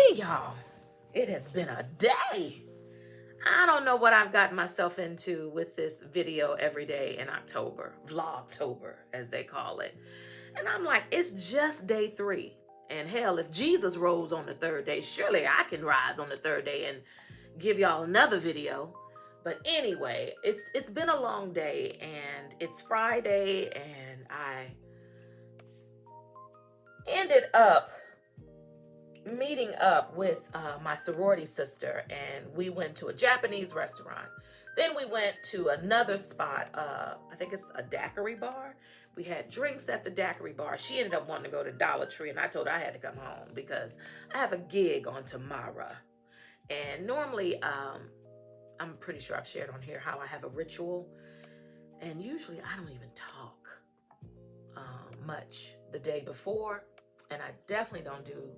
Woo-wee, y'all. It has been a day. I don't know what I've gotten myself into with this video every day in October, Vlogtober, as they call it. And I'm like, it's just day 3. And hell, if Jesus rose on the 3rd day, surely I can rise on the 3rd day and give y'all another video. But anyway, it's been a long day, and it's Friday, and I ended up meeting up with my sorority sister, and we went to a Japanese restaurant. Then we went to another spot, I think it's a daiquiri bar. We had drinks at the daiquiri bar. She ended up wanting to go to Dollar Tree, and I told her I had to come home because I have a gig on tomorrow. And normally, I'm pretty sure I've shared on here how I have a ritual, and usually I don't even talk much the day before, and I definitely don't do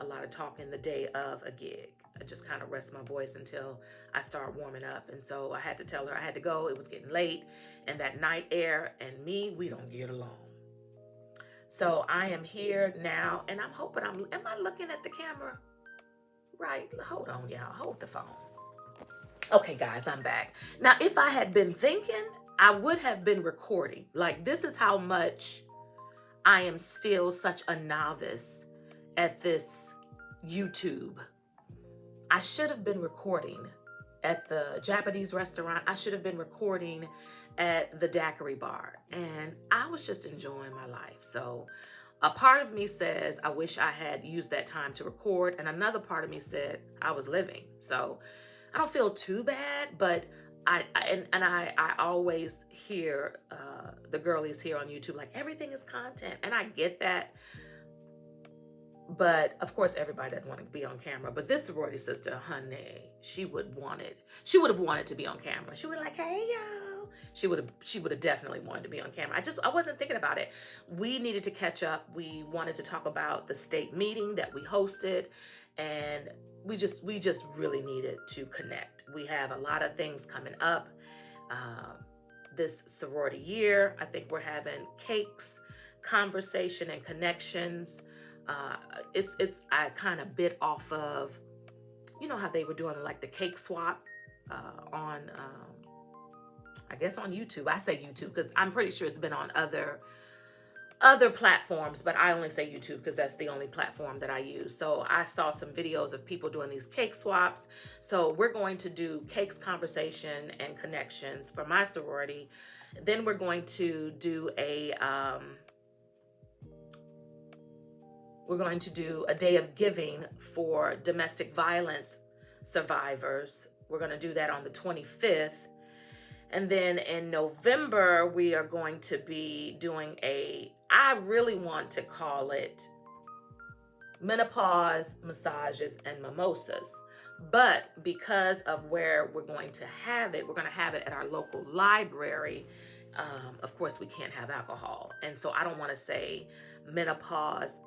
a lot of talking the day of a gig. I just kind of rest my voice until I start warming up. And so I had to tell her I had to go. It was getting late, and that night air and me, we don't get along. So I am here now, and I'm hoping am I looking at the camera right? Hold on, y'all. Hold the phone. Okay, guys, I'm back. Now, if I had been thinking, I would have been recording. Like, this is how much I am still such a novice at this YouTube. I should have been recording at the Japanese restaurant. I should have been recording at the daiquiri bar. And I was just enjoying my life. So a part of me says, I wish I had used that time to record. And another part of me said, I was living. So I don't feel too bad, but I always hear the girlies here on YouTube, like, everything is content. And I get that. But of course, everybody doesn't want to be on camera. But this sorority sister, honey, she would have wanted to be on camera. She was like, hey, y'all. She would have definitely wanted to be on camera. I wasn't thinking about it. We needed to catch up. We wanted to talk about the state meeting that we hosted, and we just really needed to connect. We have a lot of things coming up this sorority year. I think we're having cakes, conversation, and connections. I kind of bit off of, you know how they were doing like the cake swap on, I guess on YouTube. I say YouTube because I'm pretty sure it's been on other platforms, but I only say YouTube because that's the only platform that I use. So I saw some videos of people doing these cake swaps. So we're going to do cakes, conversation, and connections for my sorority. Then we're going to do a day of giving for domestic violence survivors. We're going to do that on the 25th. And then in November, we are going to be doing I really want to call it menopause, massages, and mimosas. But because of where we're going to have it, we're going to have it at our local library. Of course, we can't have alcohol. And so I don't want to say menopause,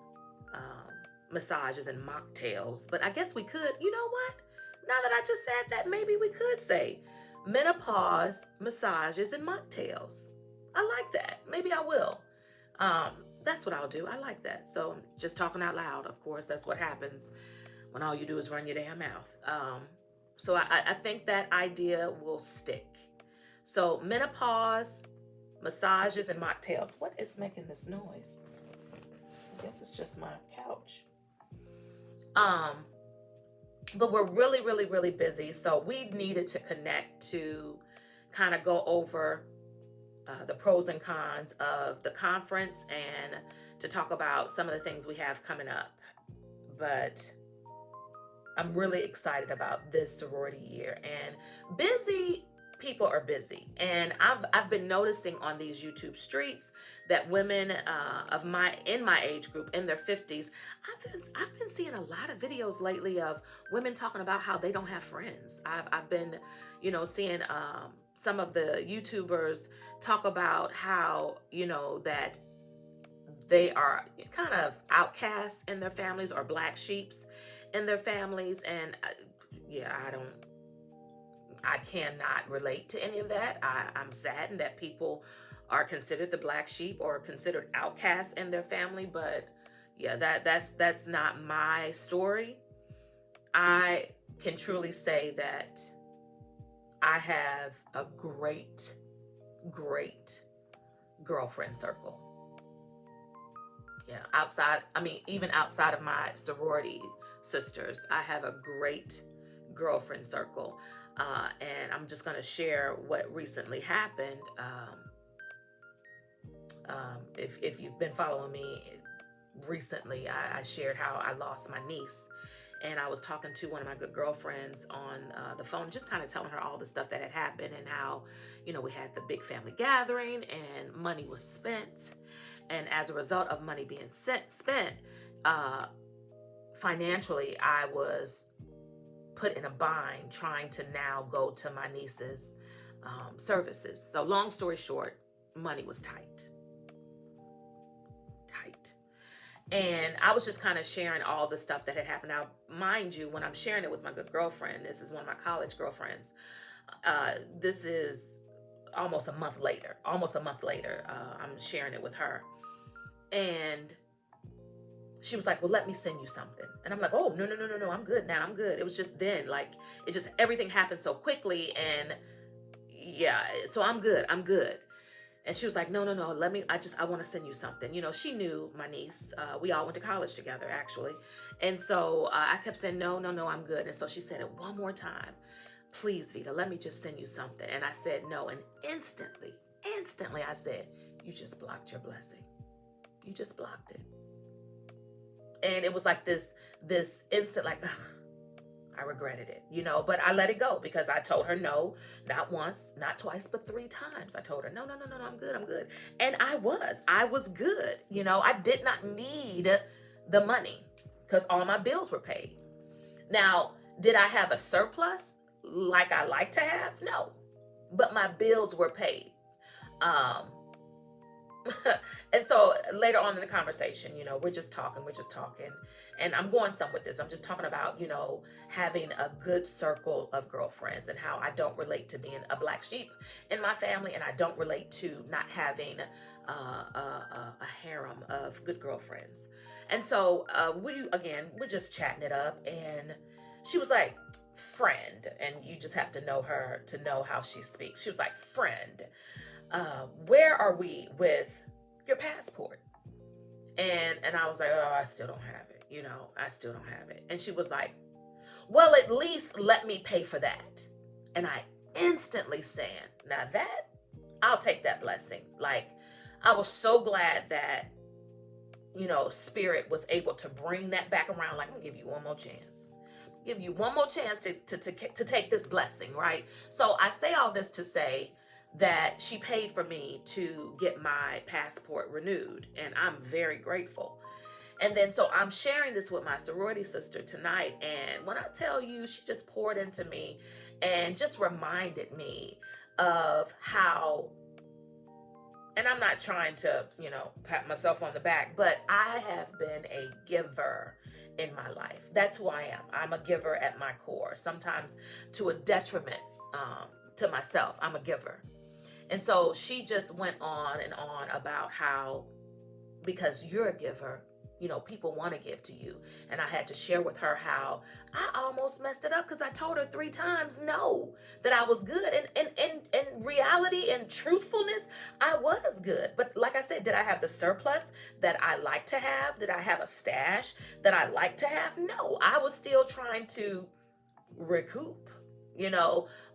massages, and mocktails, but I guess we could. You know what? Now that I just said that, maybe we could say menopause, massages, and mocktails. I like that. Maybe I will. That's what I'll do. I like that. So just talking out loud, of course, that's what happens when all you do is run your damn mouth. So I think that idea will stick. So menopause, massages, and mocktails. What is making this noise? I guess it's just my couch. But we're really, really, really busy. So we needed to connect to kind of go over the pros and cons of the conference and to talk about some of the things we have coming up. But I'm really excited about this sorority year, and busy people are busy. And I've been noticing on these YouTube streets that women in my age group, in their 50s, I've been seeing a lot of videos lately of women talking about how they don't have friends. I've been, seeing some of the YouTubers talk about how, that they are kind of outcasts in their families, or black sheeps in their families. And I cannot relate to any of that. I'm saddened that people are considered the black sheep or considered outcasts in their family. But yeah, that's not my story. I can truly say that I have a great, great girlfriend circle. Yeah, even outside of my sorority sisters, I have a great girlfriend circle. And I'm just going to share what recently happened. If you've been following me recently, I shared how I lost my niece. And I was talking to one of my good girlfriends on the phone, just kind of telling her all the stuff that had happened and how, we had the big family gathering and money was spent. And as a result of money being spent, financially, I was put in a bind trying to now go to my niece's services. So long story short, money was tight. And I was just kind of sharing all the stuff that had happened. Now, mind you, when I'm sharing it with my good girlfriend, this is one of my college girlfriends. This is almost a month later. I'm sharing it with her. And she was like, well, let me send you something. And I'm like, oh, no, I'm good now. I'm good. It was just then, like, everything happened so quickly. And yeah, so I'm good. And she was like, no, I want to send you something. She knew my niece. We all went to college together, actually. And so I kept saying, no, I'm good. And so she said it one more time. Please, Vita, let me just send you something. And I said, no. And instantly, I said, you just blocked your blessing. You just blocked it. And it was like this instant, like, ugh, I regretted it, but I let it go because I told her no, not once, not twice, but 3 times. I told her, no, I'm good. And I was good. I did not need the money because all my bills were paid. Now, did I have a surplus like I like to have? No, but my bills were paid. And so later on in the conversation, we're just talking, and I'm going some with this. I'm just talking about, having a good circle of girlfriends and how I don't relate to being a black sheep in my family. And I don't relate to not having a harem of good girlfriends. And so we're just chatting it up, and she was like, friend. And you just have to know her to know how she speaks. She was like, friend, where are we with your passport? And I was like, oh, I still don't have it. I still don't have it. And she was like, well, at least let me pay for that. And I instantly said, now that, I'll take that blessing. Like, I was so glad that, Spirit was able to bring that back around. Like, I'm gonna give you one more chance. Give you one more chance to take this blessing, right? So I say all this to say that she paid for me to get my passport renewed, and I'm very grateful. And then so I'm sharing this with my sorority sister tonight, and when I tell you, she just poured into me and just reminded me of how, and I'm not trying to, pat myself on the back, but I have been a giver in my life. That's who I am. I'm a giver at my core, sometimes to a detriment to myself. I'm a giver. And so she just went on and on about how, because you're a giver, people want to give to you. And I had to share with her how I almost messed it up because I told her 3 times no, that I was good. And in reality and truthfulness, I was good. But like I said, did I have the surplus that I like to have? Did I have a stash that I like to have? No, I was still trying to recoup.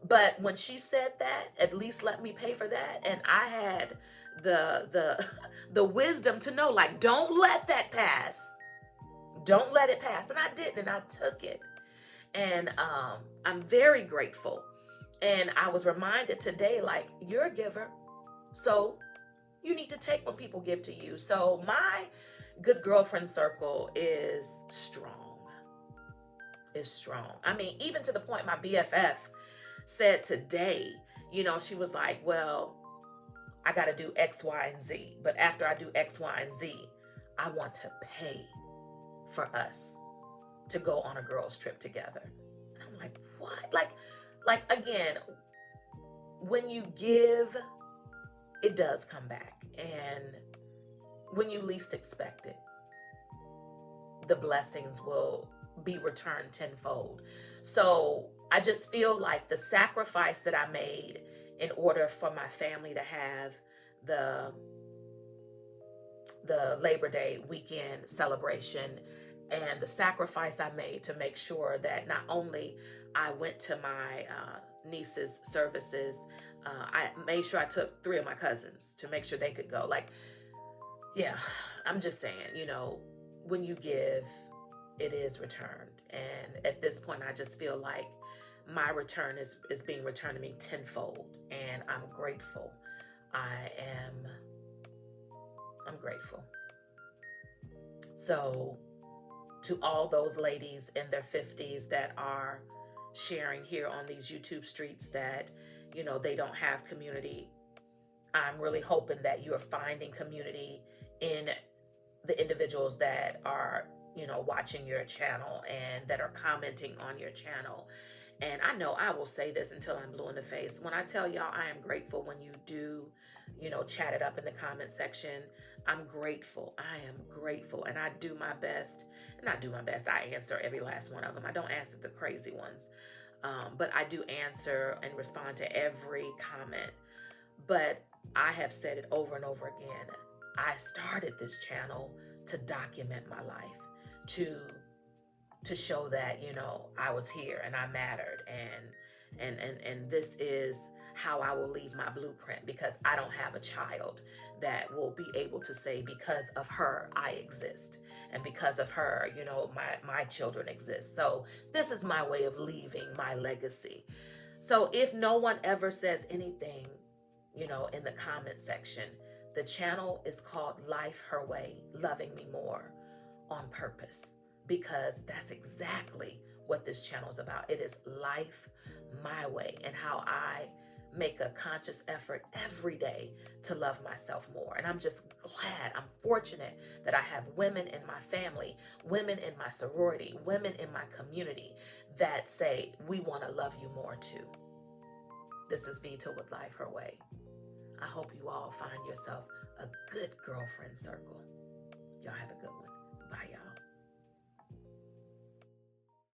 But when she said that, at least let me pay for that, and I had the wisdom to know, like, don't let that pass. Don't let it pass. And I didn't, and I took it. And I'm very grateful. And I was reminded today, like, you're a giver, so you need to take when people give to you. So my good girlfriend circle is strong. I mean, even to the point my BFF said today, she was like, well, I got to do X, Y, and Z. But after I do X, Y, and Z, I want to pay for us to go on a girls' trip together. And I'm like, what? Like again, when you give, it does come back. And when you least expect it, the blessings will be returned tenfold. So I just feel like the sacrifice that I made in order for my family to have the Labor Day weekend celebration, and the sacrifice I made to make sure that not only I went to my niece's services, I made sure I took 3 of my cousins to make sure they could go. Like, yeah, I'm just saying, when you give, it is returned. And at this point, I just feel like my return is being returned to me tenfold. And I'm grateful. I'm grateful. So to all those ladies in their 50s that are sharing here on these YouTube streets that, they don't have community, I'm really hoping that you're finding community in the individuals that are, watching your channel and that are commenting on your channel. And I know I will say this until I'm blue in the face. When I tell y'all I am grateful when you do, chat it up in the comment section, I'm grateful. I am grateful. And I do my best. And I do my best. I answer every last one of them. I don't answer the crazy ones. But I do answer and respond to every comment. But I have said it over and over again. I started this channel to document my life, to show that, I was here and I mattered, and this is how I will leave my blueprint, because I don't have a child that will be able to say, because of her I exist, and because of her, my children exist. So this is my way of leaving my legacy. So if no one ever says anything, in the comment section, the channel is called Life Her Way, Loving Me More on Purpose, because that's exactly what this channel is about. It is life my way, and how I make a conscious effort every day to love myself more. And I'm just glad, I'm fortunate that I have women in my family, women in my sorority, women in my community that say, we want to love you more too. This is Vita with Life Her Way. I hope you all find yourself a good girlfriend circle. Y'all have a good one. Bye, y'all.